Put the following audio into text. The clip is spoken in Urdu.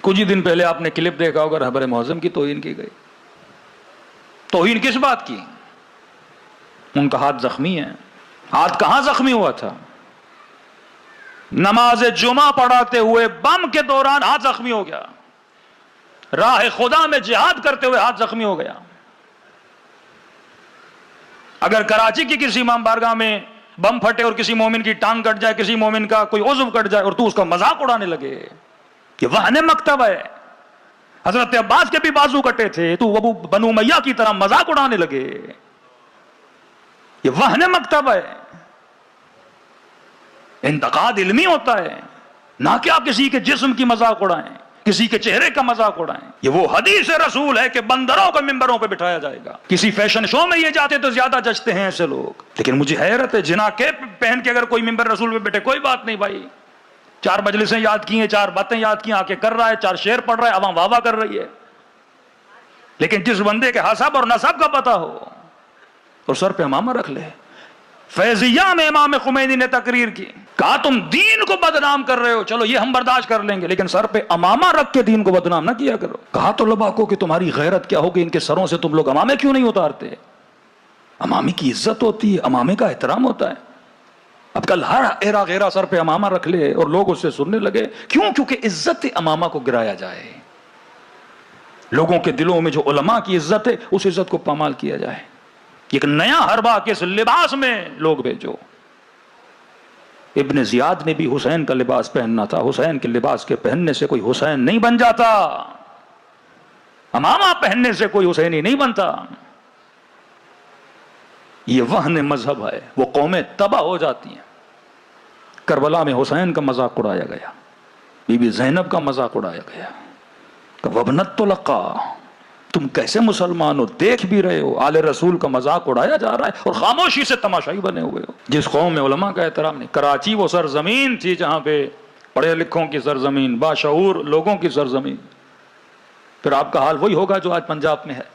کچھ ہی دن پہلے آپ نے کلپ دیکھا ہوگا، رہبر معظم کی توہین کی گئی۔ توہین کس بات کی؟ ان کا ہاتھ زخمی ہے۔ ہاتھ کہاں زخمی ہوا تھا؟ نماز جمعہ پڑھاتے ہوئے بم کے دوران ہاتھ زخمی ہو گیا، راہ خدا میں جہاد کرتے ہوئے ہاتھ زخمی ہو گیا۔ اگر کراچی کی کسی امام بارگاہ میں بم پھٹے اور کسی مومن کی ٹانگ کٹ جائے، کسی مومن کا کوئی عضو کٹ جائے اور تو اس کا مذاق اڑانے لگے، یہ وہن مکتب ہے۔ حضرت عباس کے بھی بازو کٹے تھے، تو ابو بنو امیہ کی طرح مذاق اڑانے لگے، یہ وہن مکتب ہے۔ انتقاد علمی ہوتا ہے، نہ کہ آپ کسی کے جسم کی مذاق اڑائیں، کسی کے چہرے کا مذاق اڑائیں۔ یہ وہ حدیث رسول ہے کہ بندروں کو ممبروں پہ بٹھایا جائے گا۔ کسی فیشن شو میں یہ جاتے تو زیادہ جچتے ہیں ایسے لوگ، لیکن مجھے حیرت ہے، جنا کے پہن کے اگر کوئی ممبر رسول پہ بیٹھے کوئی بات نہیں بھائی، 4 مجلسیں یاد کی ہیں، 4 باتیں یاد کی، آ کے کر رہا ہے، 4 شعر پڑھ رہا ہے، عوام واہ واہ کر رہی ہے۔ لیکن جس بندے کے حسب اور نسب کا پتہ ہو اور سر پہ امامہ رکھ لے۔ فیضیہ میں امام خمینی نے تقریر کی، کہا تم دین کو بدنام کر رہے ہو، چلو یہ ہم برداشت کر لیں گے، لیکن سر پہ امامہ رکھ کے دین کو بدنام نہ کیا کرو۔ کہا طلباء کو کہ تمہاری غیرت کیا ہوگی، ان کے سروں سے تم لوگ امامے کیوں نہیں اتارتے؟ امامے کی عزت ہوتی ہے، امامے کا احترام ہوتا ہے۔ اب کل ہر ایرا غیرہ سر پہ امامہ رکھ لے اور لوگ اس سے سننے لگے، کیوں؟ کیونکہ عزت امامہ کو گرایا جائے، لوگوں کے دلوں میں جو علماء کی عزت ہے اس عزت کو پامال کیا جائے۔ ایک نیا حربہ کس لباس میں لوگ بھیجو۔ ابن زیاد نے بھی حسین کا لباس پہننا تھا، حسین کے لباس کے پہننے سے کوئی حسین نہیں بن جاتا، امامہ پہننے سے کوئی حسینی نہیں بنتا۔ یہ وہن مذہب ہے، وہ قومیں تباہ ہو جاتی ہیں۔ کربلا میں حسین کا مذاق اڑایا گیا، بی بی زینب کا مذاق اڑایا گیا، کہ وابنت طلقا، تم کیسے مسلمان ہو، دیکھ بھی رہے ہو آل رسول کا مذاق اڑایا جا رہا ہے اور خاموشی سے تماشائی بنے ہوئے ہو۔ جس قوم میں علماء کا احترام نہیں، کراچی وہ سرزمین تھی جہاں پہ پڑھے لکھوں کی سرزمین، باشعور لوگوں کی سرزمین، پھر آپ کا حال وہی ہوگا جو آج پنجاب میں ہے۔